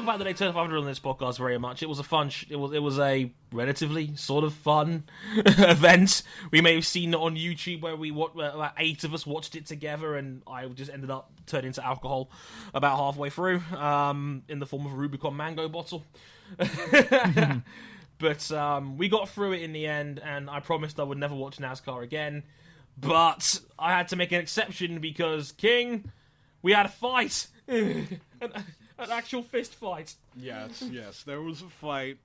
about the Daytona 500 on this podcast very much. It was a fun. It was a relatively sort of fun event. We may have seen it on YouTube where about 8 of us watched it together, and I just ended up turning to alcohol about halfway through, in the form of a Rubicon Mango bottle. But we got through it in the end, and I promised I would never watch NASCAR again. But I had to make an exception because, King, we had a fight. An actual fist fight. Yes, there was a fight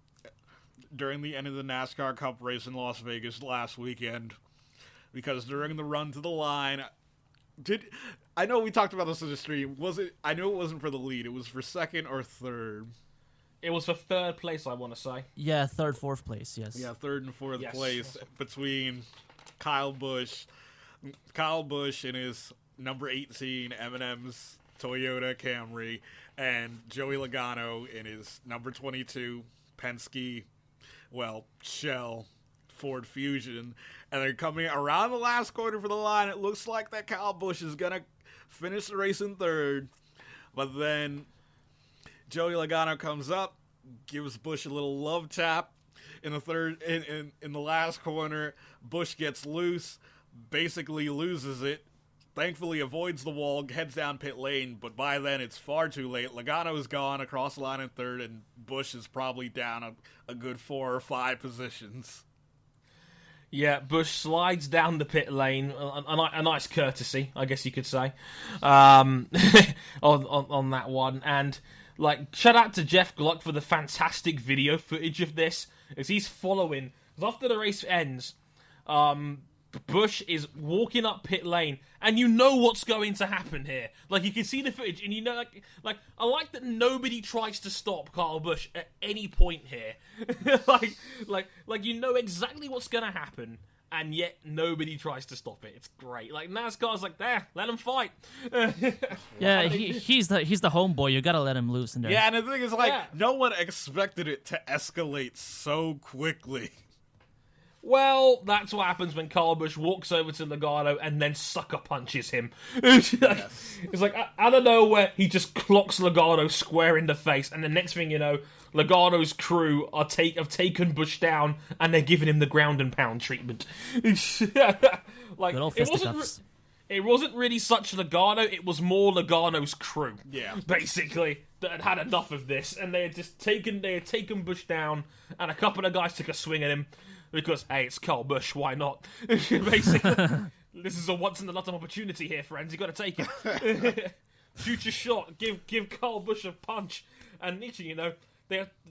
during the end of the NASCAR Cup race in Las Vegas last weekend. Because during the run to the line, I know we talked about this in the stream. I know it wasn't for the lead. It was for second or third. It was for third place, I want to say. Yeah, third, fourth place, yes. Yeah, third and fourth place between Kyle Busch. Kyle Busch in his number 18 M&M's Toyota Camry, and Joey Logano in his number 22 Penske, Shell Ford Fusion. And they're coming around the last corner for the line. It looks like that Kyle Busch is going to finish the race in third. But then Joey Logano comes up, gives Busch a little love tap in the third, in the last corner. Busch gets loose, basically loses it, thankfully avoids the wall, heads down pit lane, but by then it's far too late. Logano's gone across the line in third, and Busch is probably down a good 4 or 5 positions. Yeah, Busch slides down the pit lane, a nice courtesy, I guess you could say, on that one. And shout out to Jeff Gluck for the fantastic video footage of this, as he's following. Because after the race ends, Busch is walking up pit lane, and you know what's going to happen here. You can see the footage, and you know, I like that nobody tries to stop Kyle Busch at any point here. You know exactly what's going to happen, and yet nobody tries to stop it. It's great. NASCAR's there, let him fight. Yeah, he's the homeboy. You gotta let him loose in there. Yeah, and the thing is, no one expected it to escalate so quickly. Well, that's what happens when Kyle Busch walks over to Logano and then sucker punches him. It's out of nowhere, he just clocks Logano square in the face, and the next thing you know, Logano's crew have taken Busch down, and they're giving him the ground and pound treatment. Good old fisticuffs. It wasn't really such Logano, it was more Logano's crew. Yeah. Basically, that had enough of this, and they had taken Busch down, and a couple of guys took a swing at him. Because, hey, it's Kyle Busch, why not? Basically, this is a once-in-a-lifetime opportunity here, friends. You got to take it. Shoot your shot. Give Kyle Busch a punch. And literally,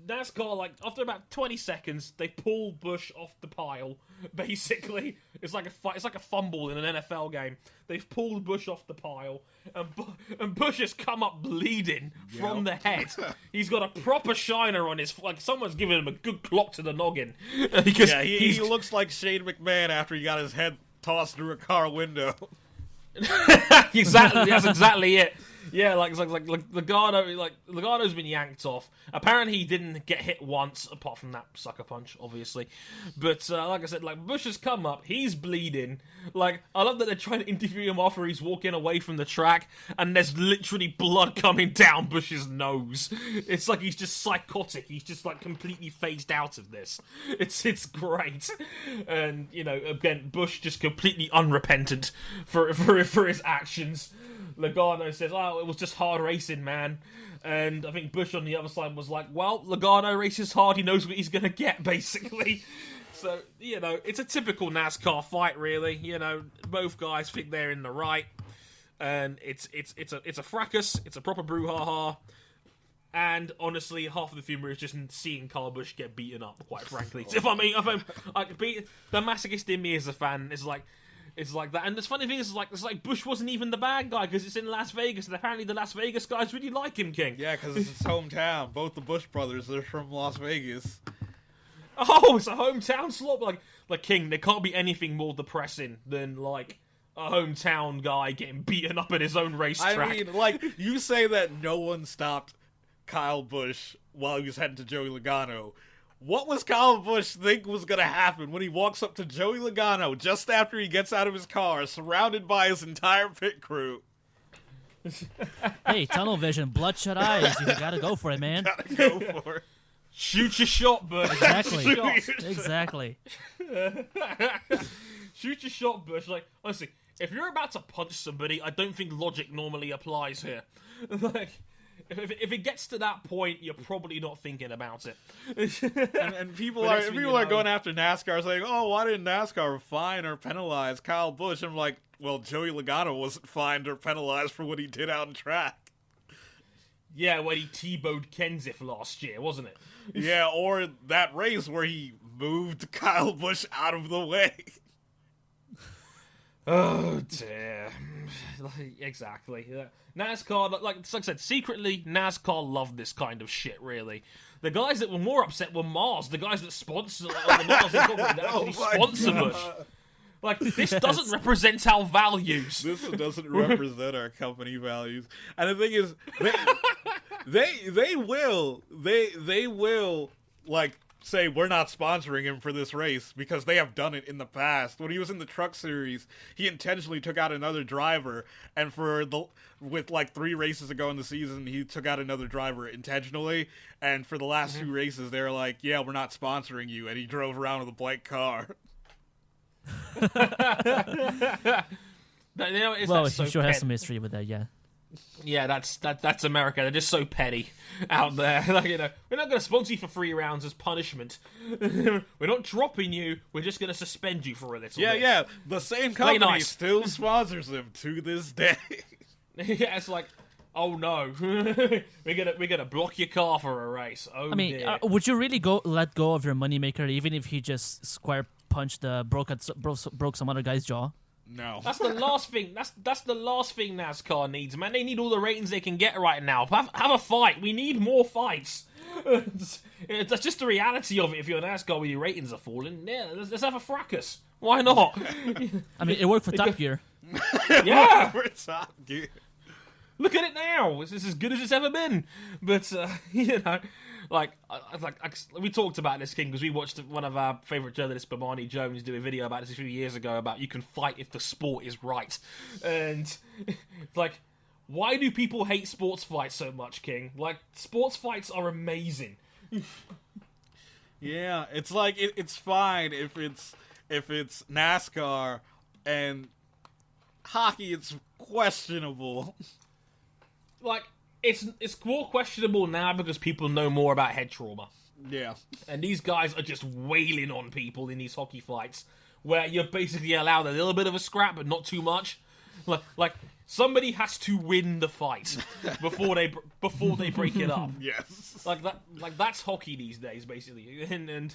NASCAR, after about 20 seconds, they pull Busch off the pile. Basically, it's like a fumble in an NFL game. They've pulled Busch off the pile, and Busch has come up bleeding from the head. He's got a proper shiner on his, someone's given him a good clock to the noggin. Because he looks like Shane McMahon after he got his head tossed through a car window. Exactly, that's exactly it. Yeah, Logano's been yanked off. Apparently, he didn't get hit once, apart from that sucker punch, obviously. But like I said, Busch has come up. He's bleeding. I love that they're trying to interview him after he's walking away from the track, and there's literally blood coming down Busch's nose. It's like he's just psychotic. He's just completely phased out of this. It's great, and again, Busch just completely unrepentant for his actions. Logano says, "Oh, it was just hard racing, man." And I think Busch on the other side was like, "Well, Logano races hard. He knows what he's going to get, basically." So, it's a typical NASCAR fight, really. Both guys think they're in the right. And it's a fracas. It's a proper brouhaha. And honestly, half of the humor is just seeing Kyle Busch get beaten up, quite frankly. The masochist in me as a fan is it's like that. And the funny thing is, Busch wasn't even the bad guy, because it's in Las Vegas, and apparently the Las Vegas guys really like him, King. Yeah, because it's his hometown. Both the Busch brothers are from Las Vegas. Oh, it's a hometown slot. King, there can't be anything more depressing than, a hometown guy getting beaten up at his own racetrack. I mean, you say that no one stopped Kyle Busch while he was heading to Joey Logano. What was Kyle Busch think was going to happen when he walks up to Joey Logano just after he gets out of his car, surrounded by his entire pit crew? Hey, tunnel vision, bloodshot eyes. You gotta go for it, man. Gotta go for it. Shoot your shot, Bush. Exactly. Shoot Exactly. Shoot your shot, Bush. Like, honestly, if you're about to punch somebody, I don't think logic normally applies here. Like, if it gets to that point, you're probably not thinking about it. And people are going after NASCAR saying, "Oh, why didn't NASCAR fine or penalize Kyle Busch?" I'm like, well, Joey Logano wasn't fined or penalized for what he did out in track. Yeah, when he T-bowed Kenseth last year, wasn't it? Yeah, or that race where he moved Kyle Busch out of the way. Oh dear. Exactly. Yeah. NASCAR, like I said, secretly NASCAR love this kind of shit. Really, the guys that were more upset were Mars. The guys that sponsor the Mars that actually sponsor Bush. Like, this doesn't represent our values. This doesn't represent our company values. And the thing is, they will like say we're not sponsoring him for this race because they have done it in the past. When he was in the Truck Series, he intentionally took out another driver, and with like 3 races ago in the season, he took out another driver intentionally. And for the last 2 races, they were like, "Yeah, we're not sponsoring you," and he drove around with a blank car. Well, he sure has some history with that, yeah. Yeah, that's America. They're just so petty out there. Like, we're not going to sponsor you for 3 rounds as punishment. We're not dropping you. We're just going to suspend you for a little bit. Yeah. The same company still sponsors him to this day. Yeah, it's like, oh no, we're gonna block your car for a race. Oh, I mean, dear. Would you really let go of your moneymaker even if he just square punched broke some other guy's jaw? No. That's the last thing. That's the last thing NASCAR needs, man. They need all the ratings they can get right now. Have a fight. We need more fights. That's just the reality of it. If you're NASCAR where your ratings are falling, yeah, let's have a fracas. Why not? I mean, it worked for Top Gear. Yeah. For Top Gear. Look at it now. It's as good as it's ever been. But we talked about this, King, because we watched one of our favourite journalists, Bomani Jones, do a video about this a few years ago about you can fight if the sport is right. And like, why do people hate sports fights so much, King? Like, sports fights are amazing. Yeah, it's like it's fine if it's NASCAR, and hockey it's questionable. Like, it's more questionable now because people know more about head trauma. Yeah. And these guys are just wailing on people in these hockey fights where you're basically allowed a little bit of a scrap, but not too much. Like somebody has to win the fight before they break it up. Yes. Like that's hockey these days, basically. And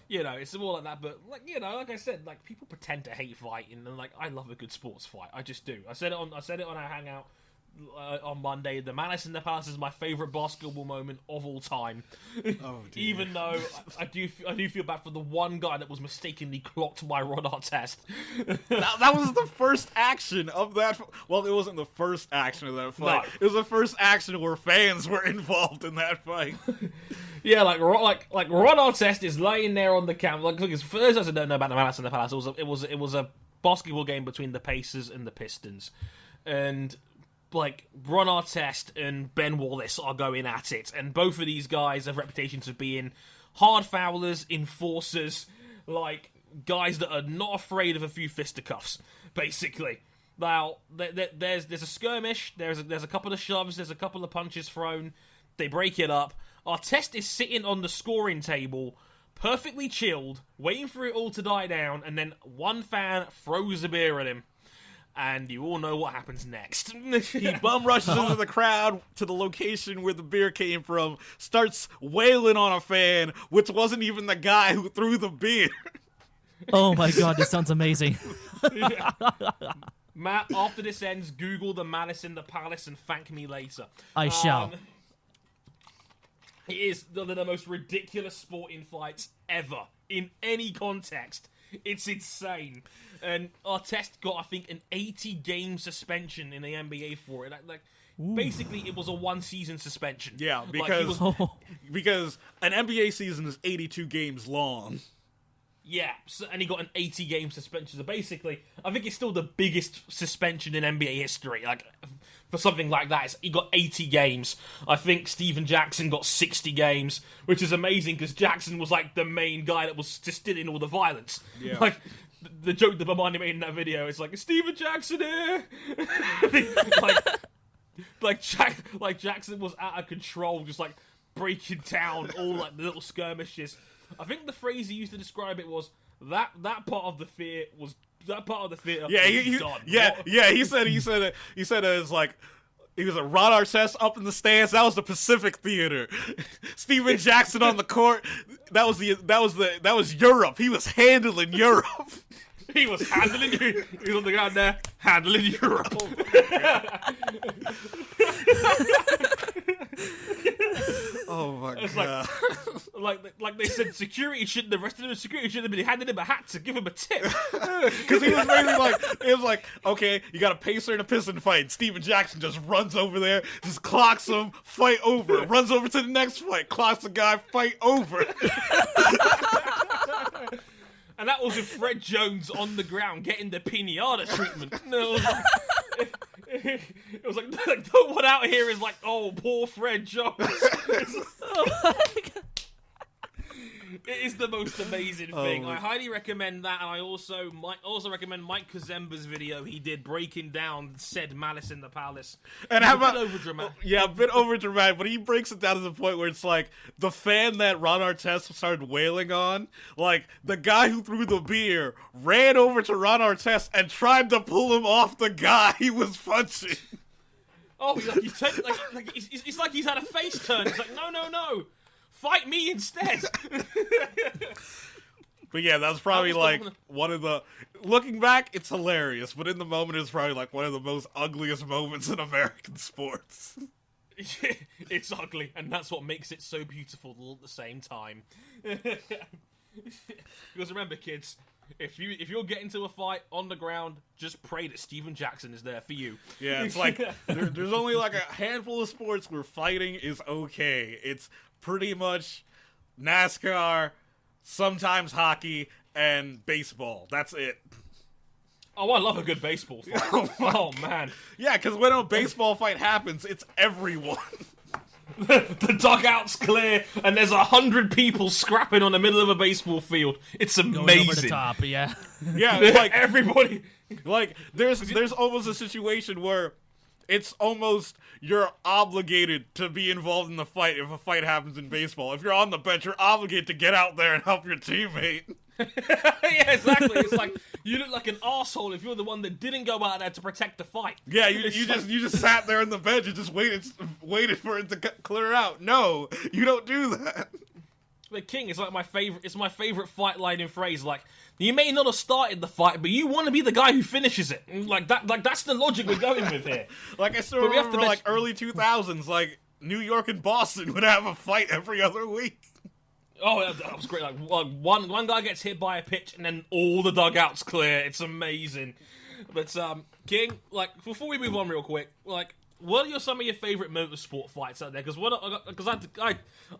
it's more like that. But like I said, like, people pretend to hate fighting, and like, I love a good sports fight. I just do. I said it on our hangout on Monday. The Malice in the Palace is my favorite basketball moment of all time. Oh, dear. Even though I do feel bad for the one guy that was mistakenly clocked by Ron Artest. that was the first action of that. Well, it wasn't the first action of that fight. No. It was the first action where fans were involved in that fight. Yeah, like Ron Artest is laying there on the camera. Like, for those of us who don't know about the Malice in the Palace, it was a basketball game between the Pacers and the Pistons, and like, Ron Artest and Ben Wallace are going at it, and both of these guys have reputations of being hard foulers, enforcers, like, guys that are not afraid of a few fisticuffs, basically. Now, there's a skirmish, there's a couple of shoves, there's a couple of punches thrown, they break it up. Artest is sitting on the scoring table, perfectly chilled, waiting for it all to die down, and then one fan throws a beer at him. And you all know what happens next. He bum rushes into the crowd to the location where the beer came from, starts wailing on a fan, which wasn't even the guy who threw the beer. Oh my god, this sounds amazing. Matt, after this ends, Google the Malice in the Palace and thank me later. I shall. It is one of the most ridiculous sporting fights ever, in any context. It's insane. And Artest got, I think, an 80-game suspension in the NBA for it. Like, basically, it was a one-season suspension. Yeah, because an NBA season is 82 games long. Yeah, and he got an 80-game suspension. So basically, I think it's still the biggest suspension in NBA history. Like, for something like that. He got 80 games. I think Steven Jackson got 60 games, which is amazing because Jackson was like the main guy that was just in all the violence. Yeah. Like the joke that Bomani made in that video is like, is Steven Jackson here? like Jackson was out of control, just like breaking down all like the little skirmishes. I think the phrase he used to describe it was that part of the theater was. That part of the theater was done. He said it was like he was a Ron Artest up in the stands. That was the Pacific Theater. Steven Jackson on the court. That was Europe. He was handling Europe. He was handling. He was on the ground there handling Europe. Oh my god! Like they said, security shouldn't have arrested him. Security should have been handing him a hat to give him a tip. Because he was basically like, okay, you got a pacer and a piston fight. Steven Jackson just runs over there, just clocks him, fight over. Runs over to the next fight, clocks the guy, fight over. And that was with Fred Jones on the ground getting the pinata treatment. No. It was like no one out here is like, oh, poor Fred Jones. It is the most amazing thing. I highly recommend that, and I also recommend Mike Kazemba's video he did breaking down said Malice in the Palace. And how about overdramatic? Yeah, a bit overdramatic, but he breaks it down to the point where it's like the fan that Ron Artest started wailing on, like the guy who threw the beer ran over to Ron Artest and tried to pull him off the guy he was punching. Oh, it's like he's had a face turn. It's like, no. Fight me instead. But yeah, that's probably like one of the... Looking back, it's hilarious, but in the moment, it's probably like one of the most ugliest moments in American sports. It's ugly, and that's what makes it so beautiful all at the same time. Because remember, kids, if you're getting into a fight on the ground, just pray that Steven Jackson is there for you. Yeah, it's like there's only like a handful of sports where fighting is okay. It's pretty much NASCAR, sometimes hockey, and baseball. That's it. Oh, I love a good baseball fight. Oh man. Yeah, because when a baseball fight happens, it's everyone. The dugout's clear, and there's 100 people scrapping on the middle of a baseball field. It's amazing. Going over the top, yeah. Yeah, like everybody. Like there's almost a situation where it's almost you're obligated to be involved in the fight if a fight happens in baseball. If you're on the bench, you're obligated to get out there and help your teammate. Yeah, exactly. It's like you look like an arsehole if you're the one that didn't go out there to protect the fight. Yeah, you just sat there on the bench and just waited for it to clear out. No, you don't do that. But King, it's like my favorite. It's my favorite fight line and phrase. Like, you may not have started the fight, but you want to be the guy who finishes it. Like that's the logic we're going with here. Like I still remember, like early 2000s, like New York and Boston would have a fight every other week. Oh, that was great. Like one guy gets hit by a pitch, and then all the dugouts clear. It's amazing. But King, like before we move on real quick, like, what are some of your favorite motorsport fights out there? Because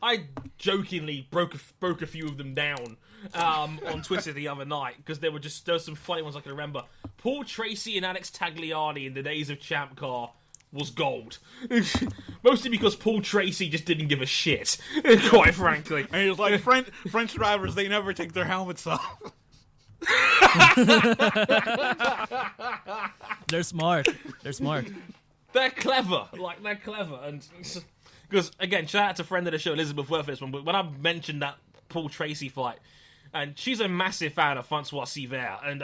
I jokingly broke a few of them down on Twitter the other night because there were some funny ones I can remember. Paul Tracy and Alex Tagliani in the days of Champ Car was gold. Mostly because Paul Tracy just didn't give a shit, quite frankly. And he was like, French drivers, they never take their helmets off. They're smart. They're clever. Like, they're clever. And because, again, shout out to friend of the show, Elizabeth Worth, this one. But when I mentioned that Paul Tracy fight, and she's a massive fan of Francois Siver, and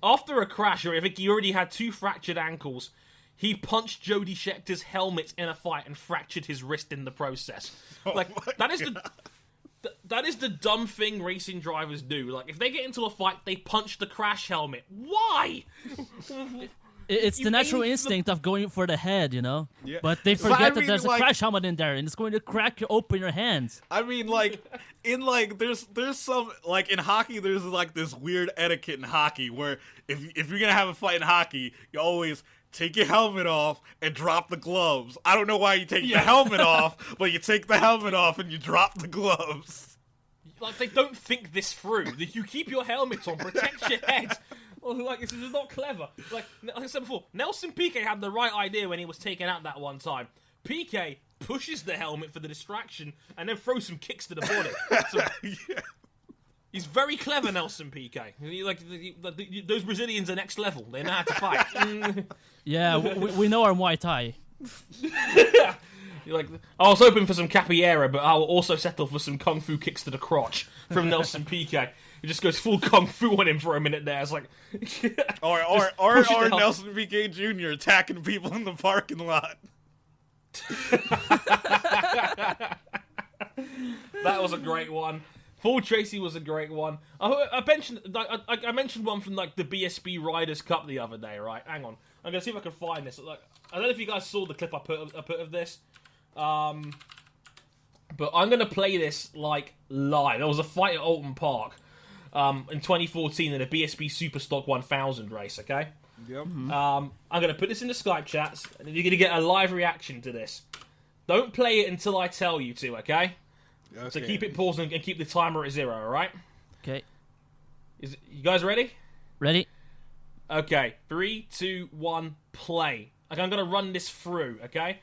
after a crash, or I think he already had 2 fractured ankles, he punched Jody Schechter's helmet in a fight and fractured his wrist in the process. Like, that is the dumb thing racing drivers do. Like, if they get into a fight, they punch the crash helmet. Why? It's the natural instinct of going for the head, you know? Yeah. But they forget that there's a crash helmet in there, and it's going to crack open your hands. I mean, like, there's some, like, in hockey, there's, like, this weird etiquette in hockey where if you're going to have a fight in hockey, you always take your helmet off and drop the gloves. I don't know why you take the helmet off, but you take the helmet off and you drop the gloves. Like, they don't think this through. You keep your helmet on, protect your head. Like, this is not clever. Like I said before, Nelson Piquet had the right idea when he was taken out that one time. Piquet pushes the helmet for the distraction and then throws some kicks to the body. So, he's very clever, Nelson Piquet. Those Brazilians are next level. They know how to fight. Yeah, we know our Muay Thai. Like, I was hoping for some capoeira, but I will also settle for some kung fu kicks to the crotch from Nelson Piquet. He just goes full kung fu on him for a minute there. It's like, or Nelson Piquet Jr. attacking people in the parking lot. That was a great one. Full Tracy was a great one. I mentioned one from like the BSB Riders Cup the other day, right? Hang on, I'm gonna see if I can find this. Like, I don't know if you guys saw the clip I put of this, but I'm gonna play this like live. There was a fight at Alton Park in 2014 in a BSB Superstock 1000 race. Okay. Yep. I'm gonna put this in the Skype chats, and you're gonna get a live reaction to this. Don't play it until I tell you to, okay? So keep it paused and keep the timer at 0, alright? Okay. You guys ready? Ready? Okay, 3, 2, 1, play. Okay, I'm gonna run this through, okay?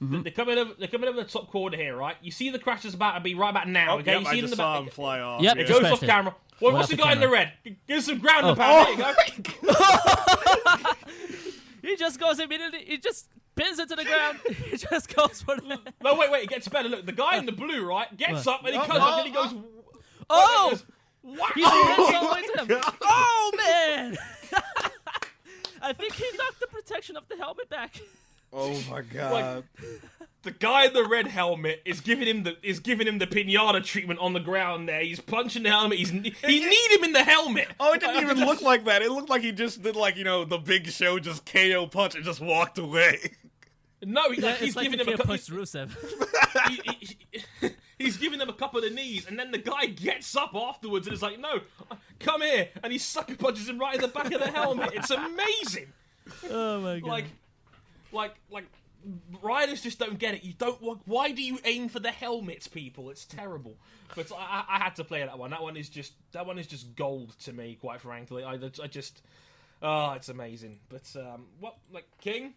They're coming over the top corner here, right? You see the crash is about to be right about now, okay? Yep, you see I it just in the saw back. him fly off. Yep, It just goes off crashed it. camera. What's off the the guy in the camera. red? Give us some ground and pound. There you go. He just goes immediately. He just pins it to the ground. He just goes for the... No, wait, it gets better. Look, the guy in the blue, right, gets up and he comes up and he goes... Oh! Wow! He's all the way to him. Oh, man! I think he knocked the protection of the helmet back. Oh my god! The guy in the red helmet is giving him the pinata treatment on the ground. There, he's punching the helmet. He need him in the helmet. Oh, it didn't even look like that. It looked like he just did the Big Show just KO punch and just walked away. No, he's like giving him a couple. He's giving him a couple of the knees, and then the guy gets up afterwards and is like, "No, come here!" And he sucker punches him right in the back of the helmet. It's amazing. Oh my god! Like, riders just don't get it. You don't. Why do you aim for the helmets, people? It's terrible. But I had to play that one. That one is just gold to me, quite frankly. I just, it's amazing. But King?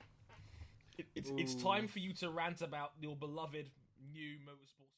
It's time for you to rant about your beloved new motorsport.